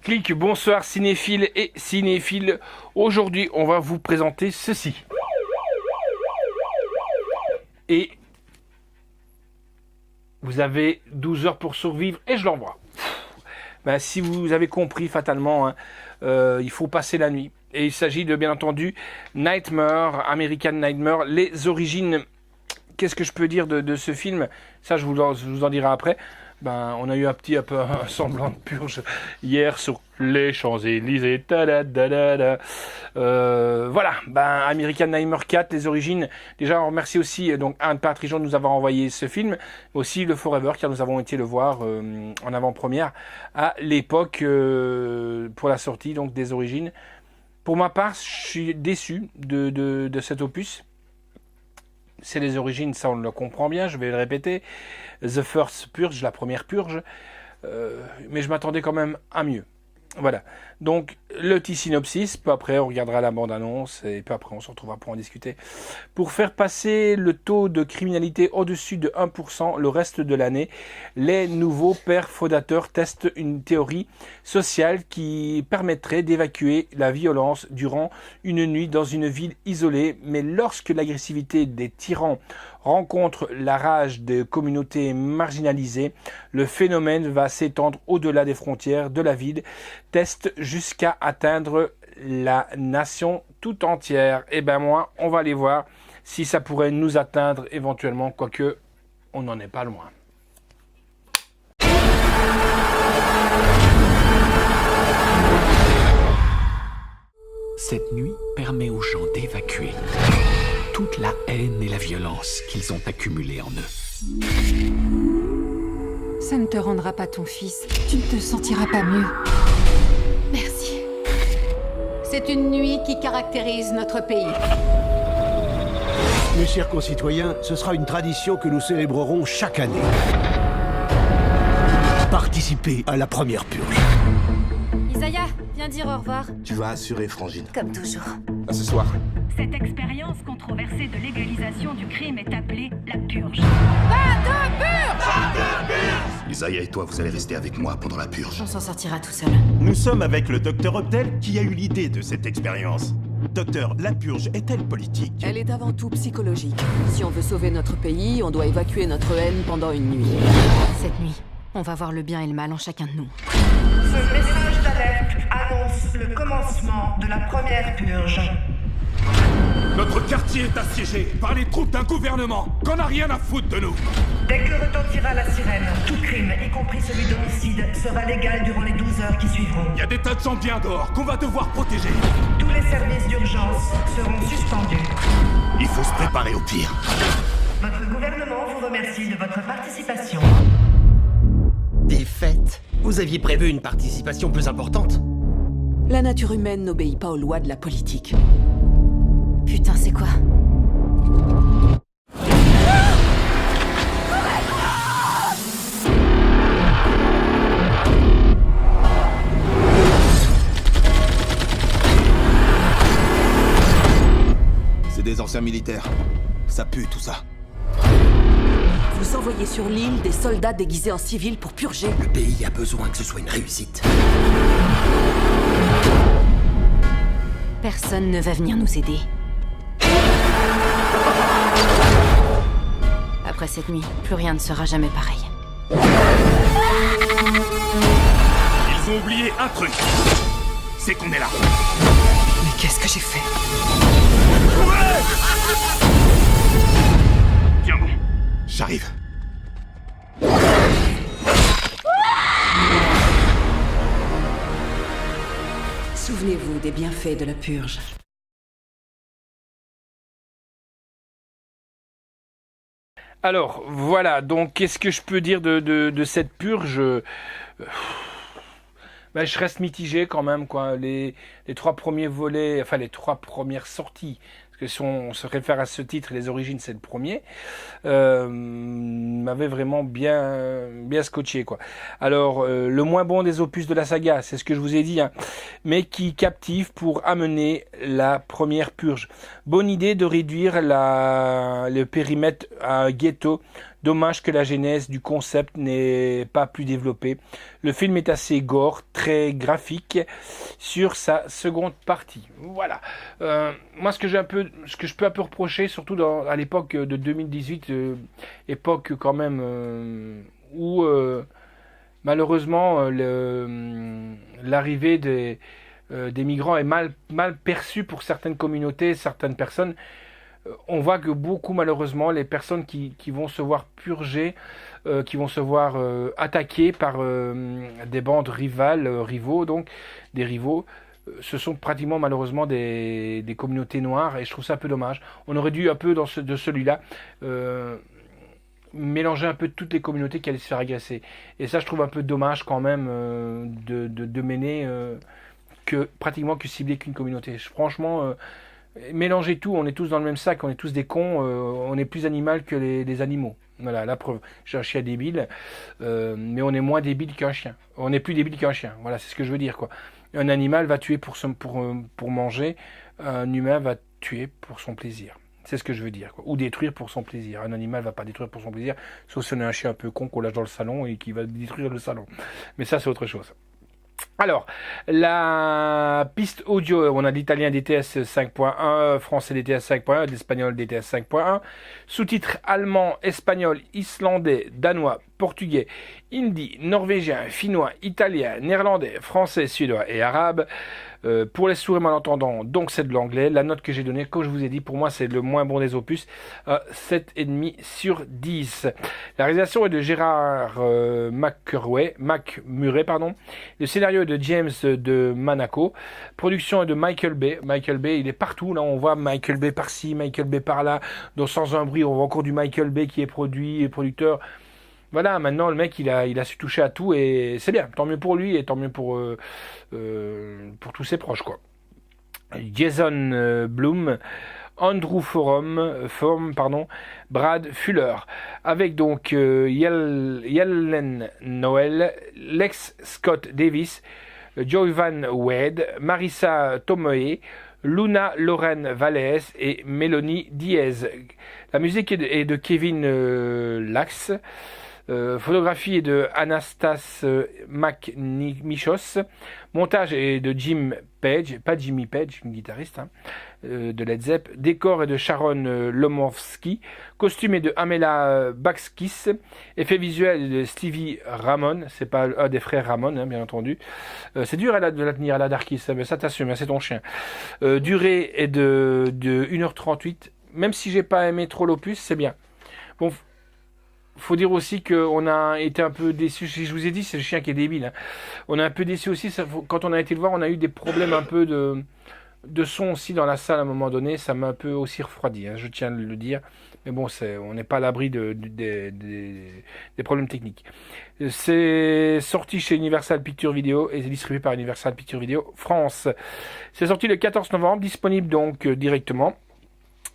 Clic, bonsoir cinéphiles et cinéphiles. Aujourd'hui, on va vous présenter ceci. Et vous avez 12 heures pour survivre et je l'envoie. Ben, si vous avez compris fatalement, il faut passer la nuit. Et il s'agit de, bien entendu, Nightmare, American Nightmare, les origines. Qu'est-ce que je peux dire de ce film? Ça, je vous en dirai après. Ben, on a eu un peu un semblant de purge hier sur les Champs-Élysées. Voilà, ben, American Nightmare 4, les origines. Déjà, on remercie aussi donc Anne Patrijon de nous avoir envoyé ce film. Aussi le Forever, car nous avons été le voir en avant-première à l'époque pour la sortie donc des origines. Pour ma part, je suis déçu de cet opus. C'est les origines, ça on le comprend bien, je vais le répéter. The First Purge, la première purge. Mais je m'attendais quand même à mieux. Voilà. Donc, le petit synopsis. Peu après, on regardera la bande-annonce. Et peu après, on se retrouvera pour en discuter. Pour faire passer le taux de criminalité au-dessus de 1% le reste de l'année, les nouveaux pères fondateurs testent une théorie sociale qui permettrait d'évacuer la violence durant une nuit dans une ville isolée. Mais lorsque l'agressivité des tyrans rencontre la rage des communautés marginalisées, le phénomène va s'étendre au-delà des frontières de la ville, test jusqu'à atteindre la nation tout entière. Et ben moi, on va aller voir si ça pourrait nous atteindre éventuellement, quoique on n'en est pas loin. Cette nuit permet aux gens d'évacuer toute la haine et la violence qu'ils ont accumulée en eux. Ça ne te rendra pas ton fils. Tu ne te sentiras pas mieux. Merci. C'est une nuit qui caractérise notre pays. Mes chers concitoyens, ce sera une tradition que nous célébrerons chaque année. Participez à la première purge. Isaiah, viens dire au revoir. Tu vas assurer, Frangine. Comme toujours. À ce soir. Cette expérience controversée de légalisation du crime est appelée la purge. Isaiah et toi, vous allez rester avec moi pendant la purge. On s'en sortira tout seul. Nous sommes avec le docteur Optel qui a eu l'idée de cette expérience. Docteur, la purge est-elle politique? Elle est avant tout psychologique. Si on veut sauver notre pays, on doit évacuer notre haine pendant une nuit. Cette nuit, on va voir le bien et le mal en chacun de nous. Ce message d'alerte annonce le commencement de la première purge. Notre quartier est assiégé par les troupes d'un gouvernement qu'on n'a rien à foutre de nous. Dès que retentira la sirène, tout crime, y compris celui d'homicide, sera légal durant les 12 heures qui suivront. Il y a des tas de gens bien dehors qu'on va devoir protéger. Tous les services d'urgence seront suspendus. Il faut se préparer au pire. Votre gouvernement vous remercie de votre participation. Des fêtes? Vous aviez prévu une participation plus importante? La nature humaine n'obéit pas aux lois de la politique. Putain, c'est quoi? C'est des anciens militaires. Ça pue tout ça. Vous envoyez sur l'île des soldats déguisés en civils pour purger. Le pays a besoin que ce soit une réussite. Personne ne va venir nous aider. Après cette nuit, plus rien ne sera jamais pareil. Ils ont oublié un truc. C'est qu'on est là. Mais qu'est-ce que j'ai fait? Tiens bon. J'arrive. Souvenez-vous des bienfaits de la purge. Alors, voilà, donc qu'est-ce que je peux dire de cette purge? Ben, je reste mitigé quand même, quoi. Les 3 premiers volets, enfin les 3 premières sorties, parce que si on se réfère à ce titre, les origines c'est le premier, m'avait vraiment bien scotché, quoi. Alors, le moins bon des opus de la saga, c'est ce que je vous ai dit, hein, mais qui captive pour amener la première purge. Bonne idée de réduire le périmètre à un ghetto Dommage que la genèse du concept n'ait pas plus développé. Le film est assez gore, très graphique sur sa seconde partie. Voilà. Moi, ce que je peux un peu reprocher, surtout à l'époque de 2018, époque quand même où malheureusement l'arrivée des migrants est mal perçue pour certaines communautés, certaines personnes. On voit que beaucoup, malheureusement, les personnes qui vont se voir purger, qui vont se voir attaquer par des bandes rivaux, donc des rivaux, ce sont pratiquement, malheureusement, des communautés noires, et je trouve ça un peu dommage. On aurait dû un peu, de celui-là, mélanger un peu toutes les communautés qui allaient se faire agresser. Et ça, je trouve un peu dommage quand même de mener pratiquement que cibler qu'une communauté. Franchement... mélanger tout, on est tous dans le même sac, on est tous des cons, on est plus animal que les animaux. Voilà, la preuve. J'ai un chien débile, mais on est moins débile qu'un chien. On est plus débile qu'un chien. Voilà, c'est ce que je veux dire, quoi. Un animal va tuer pour manger, un humain va tuer pour son plaisir. C'est ce que je veux dire, quoi. Ou détruire pour son plaisir. Un animal va pas détruire pour son plaisir, sauf si on est un chien un peu con qu'on lâche dans le salon et qui va détruire le salon. Mais ça, c'est autre chose. Alors, la piste audio, on a l'italien DTS 5.1, français DTS 5.1, l'espagnol DTS 5.1, sous-titres allemand, espagnol, islandais, danois, portugais, hindi, norvégien, finnois, italien, néerlandais, français, suédois et arabe. Pour les sourds et malentendants, donc c'est de l'anglais. La note que j'ai donnée, comme je vous ai dit, pour moi c'est le moins bon des opus, 7,5 sur 10. La réalisation est de Gérard McMurray, le scénario est de James de Monaco, production est de Michael Bay. Michael Bay, il est partout, là on voit Michael Bay par-ci, Michael Bay par-là, dans Sans un bruit, on voit encore du Michael Bay qui est produit et producteur. Voilà, maintenant le mec il a su toucher à tout et c'est bien, tant mieux pour lui et tant mieux pour tous ses proches, quoi. Jason Blum, Andrew Forum, Brad Fuller, avec donc Yellen Noel, Lex Scott Davis, Joy Van Wade, Marissa Tomei, Luna Loren Valles et Mélanie Diaz. La musique est de Kevin Lax. Photographie est de Anastas McMichos. Montage est de Jim Page, pas Jimmy Page, une guitariste de Led Zepp. Décor est de Sharon Lomowski. Costume est de Amela Bakskis. Effet visuel de Stevie Ramon. C'est pas un des frères Ramon, bien entendu. C'est dur de la tenir à la Darkis, mais ça t'assume, c'est ton chien. Durée est de 1h38. Même si j'ai pas aimé trop l'opus, c'est bien. Bon, faut dire aussi qu'on a été un peu déçus. Si je vous ai dit, c'est le chien qui est débile. On a un peu déçus aussi. Quand on a été le voir, on a eu des problèmes un peu de son aussi dans la salle à un moment donné. Ça m'a un peu aussi refroidi, je tiens à le dire. Mais bon, on n'est pas à l'abri des problèmes techniques. C'est sorti chez Universal Pictures Video et c'est distribué par Universal Pictures Video France. C'est sorti le 14 novembre, disponible donc directement.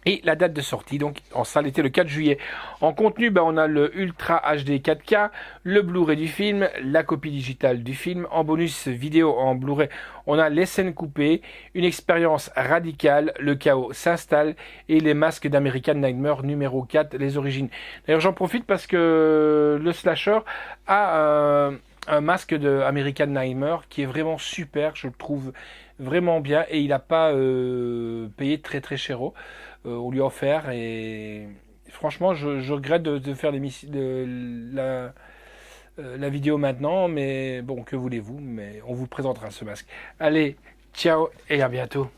Et la date de sortie, donc en salle, était le 4 juillet. En contenu, on a le Ultra HD 4K, le Blu-ray du film, la copie digitale du film. En bonus vidéo en Blu-ray, on a les scènes coupées, une expérience radicale, le chaos s'installe et les masques d'American Nightmare numéro 4, les origines. D'ailleurs, j'en profite parce que le slasher a un masque de American Nightmare qui est vraiment super, je le trouve vraiment bien et il n'a pas payé très très cher. On lui a offert et franchement je regrette de faire la vidéo maintenant, mais bon, que voulez-vous, mais on vous présentera ce masque. Allez, ciao et à bientôt.